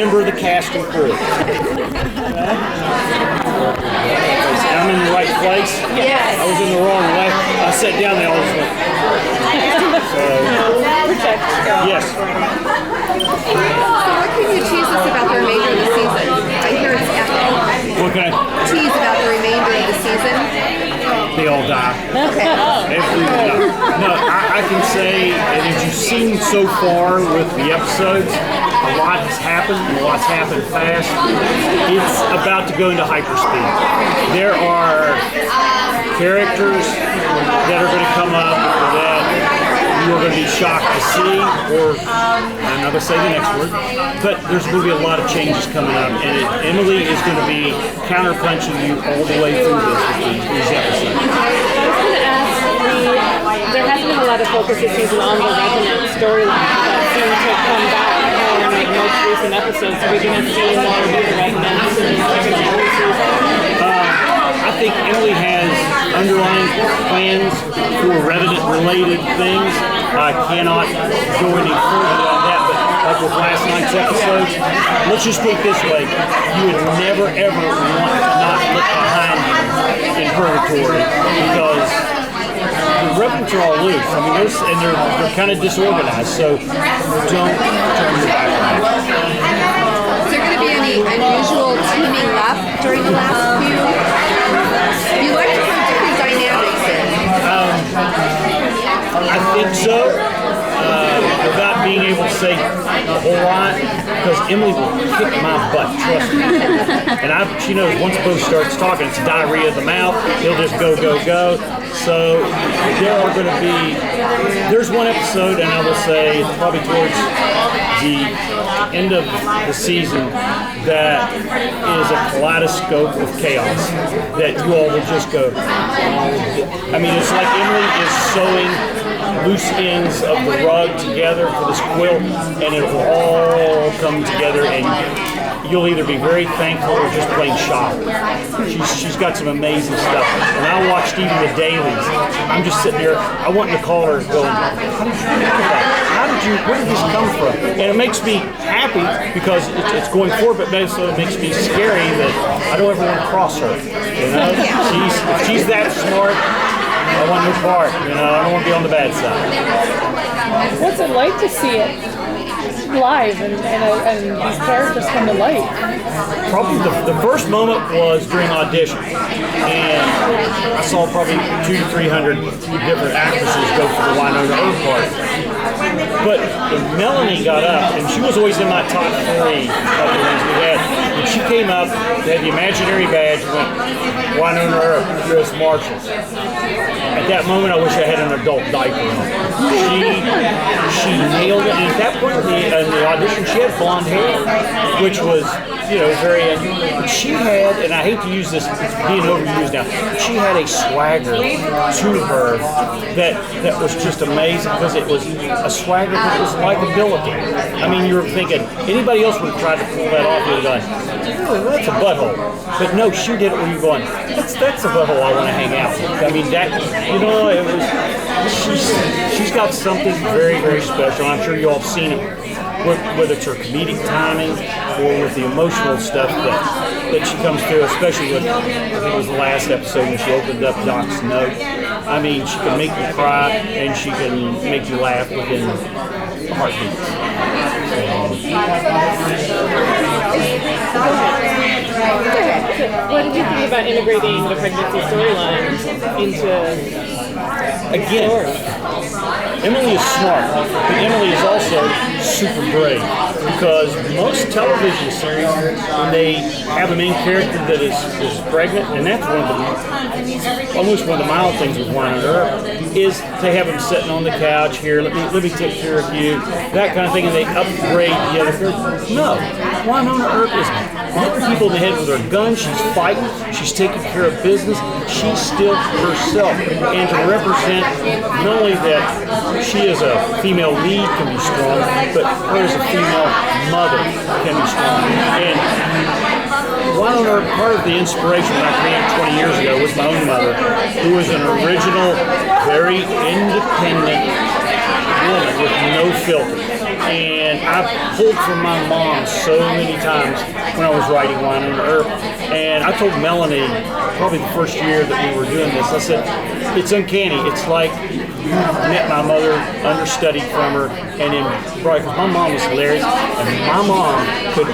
member of the cast and crew. I'm in the right place. Yes. I was in the wrong way. I sat down there, I was like, yes. So what can you tease us about the remainder of the season? I hear it's epic. What can I Tease about the remainder of the season? They all die. No, I can say, and as you've seen so far with the episodes, a lot has happened, and a lot's happened fast. It's about to go into hyperspeed. There are characters that are going to come up that you are going to be shocked to see, or I'm not going to say the next word, but there's going to be a lot of changes coming up, and Emily is going to be counterpunching you all the way through this with these episodes. There hasn't been a lot of focus this season on the Revenant storyline that seemed to come back more in the most recent episodes. So we're going to see more of the Revenant in the second season. I think Emily has underlying plans for Revenant-related things. I cannot go any further on that, but like with last night's episodes, let's just put it this way. You would never, ever want to not look behind you in Purgatory because the Revenants are all loose. I mean, they're kind of disorganized, so don't turn your back on it. Is there going to be any unusual teaming up during the last few? You like to put different dynamics in. I think so. Without being able to say a whole lot, because Emily will kick my butt, trust me. And she knows once Beau starts talking, it's diarrhea of the mouth. He'll just go, go, go. So there's one episode, and I will say probably towards the end of the season, that is a kaleidoscope of chaos that you all will just go, I mean, it's like Emily is sewing loose ends of the rug together for this quilt, and it will all come together, and you'll either be very thankful or just plain shocked. She's got some amazing stuff. And I watched even the dailies. I'm just sitting there, I want to call her going, how did you think of that? Where did this come from? And it makes me happy because it's going forward, but also it makes me scary that I don't ever want to cross her. You know, if she's that smart, I want no part. You know, I don't want to be on the bad side. What's it like to see it live and these characters come to life? Probably the first moment was during audition, and I saw probably 200 to 300 different actresses go for the Wynonna Earp part. But when Melanie got up, and she was always in my top 3 of the ones we had, when she came up, they had the imaginary badge, went Wynonna Earp, U.S. Marshals. At that moment, I wish I had an adult diaper on. She nailed it, and at that point in the audition, she had blonde hair, which was, very unusual. But she had, and I hate to use this, it's being overused now, she had a swagger to her that was just amazing, because it was a swagger that was likability. I mean, you were thinking, anybody else would have tried to pull that off, you would have gone, that's a butthole. But no, she did it where you're going, that's a butthole I want to hang out with. I mean, it was, she's got something very, very special. I'm sure you all have seen it, whether it's her comedic timing or with the emotional stuff that she comes through, especially with, I think it was the last episode when she opened up Doc's note. I mean, she can make you cry and she can make you laugh within a heartbeat. What did you think about integrating the pregnancy storyline into... Again, Emily is smart, but Emily is also super brave, because most television series, when they have a main character that is pregnant, and that's almost one of the mild things with Wynonna Earp, is they have them sitting on the couch here, let me take care of you, that kind of thing, and they upgrade the other character. No, Wynonna Earp is hitting people in the head with her gun, she's fighting, she's taking care of business, she's still herself, and to represent not only that she as a female lead can be strong, but her as a female mother can be strong. And Wynonna Earp, part of the inspiration that I created 20 years ago was my own mother, who was an original, very independent woman with no filter. And I pulled from my mom so many times when I was writing Wynonna Earp. And I told Melanie, probably the first year that we were doing this, I said, it's uncanny. It's like you met my mother, understudied from her, and then probably, because my mom was hilarious, and my mom could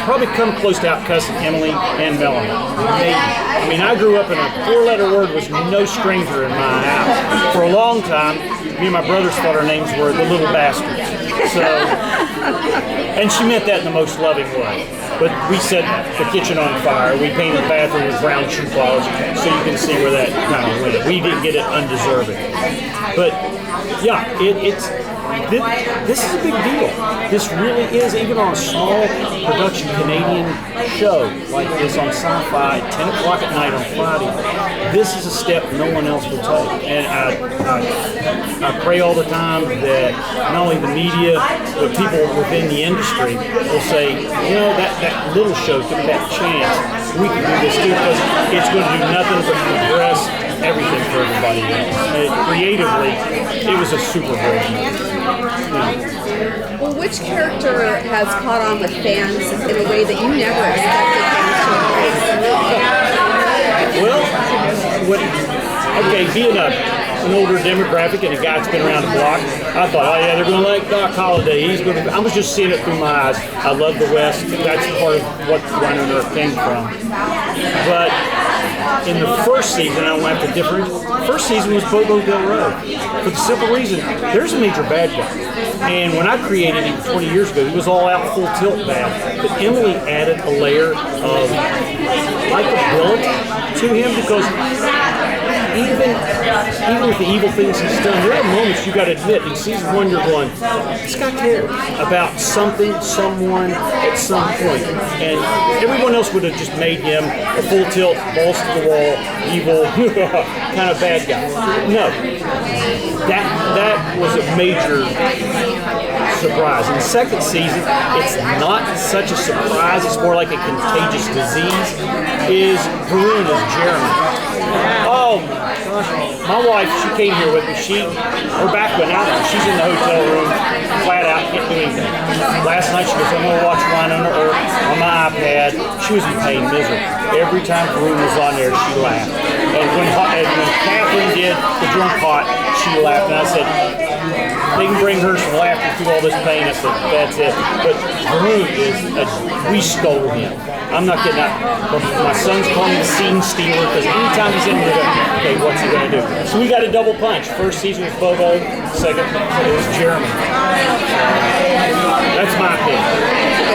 probably come close to out-cussing Emily and Melanie. I mean, I grew up in a four-letter word was no stranger in my house. For a long time, me and my brothers thought our names were the little bastards. So, and she meant that in the most loving way. But we set the kitchen on fire. We painted the bathroom with brown shoe polish, so you can see where that kind of went. We didn't get it undeserving. But yeah, this is a big deal. This really is, even on a small production Canadian show like this on Sci-Fi at 10 o'clock at night on Friday. This is a step no one else will take. And I pray all the time that not only the media, but people within the industry will say, you know, that little show took that chance. We can do this too, because it's going to do nothing but progress everything for everybody else. Creatively, it was a super great movie. Yeah. Well, which character has caught on with fans in a way that you never expected fans to Well, being an older demographic and a guy that's been around the block, I thought, oh yeah, they're going to like Doc Holliday. I was just seeing it through my eyes. I love the West. That's part of what Wynonna Earp came from. But in the first season, I don't have to differentiate. First season was Bobo Del Roe. For the simple reason, there's a major bad guy. And when I created him 20 years ago, he was all out full tilt bad. But Emily added a layer of likability to him, because even with the evil things he's done, there are moments you got to admit in season 1 you're going, this guy cares about something, someone at some point. And everyone else would have just made him a full tilt, balls to the wall, evil, kind of bad guy. No, that was a major surprise. In the second season, it's not such a surprise, it's more like a contagious disease, is Varun as Jeremy. Oh my gosh. My wife, she came here with me. Her back went out. She's in the hotel room, flat out, can't do anything. Last night she goes, I'm going to watch Wynonna Earp on my iPad. She was in pain, misery. Every time Varun was on there, she laughed. And when Catherine did the drunk pot, she laughed. And I said, they can bring her some laughter through all this pain. I said, that's it. But Varun we stole him. I'm not kidding. My son's calling me the scene stealer, because anytime he's in there, okay, what's he going to do? So we got a double punch. First season was Bobo, second it was Jeremy. That's my opinion.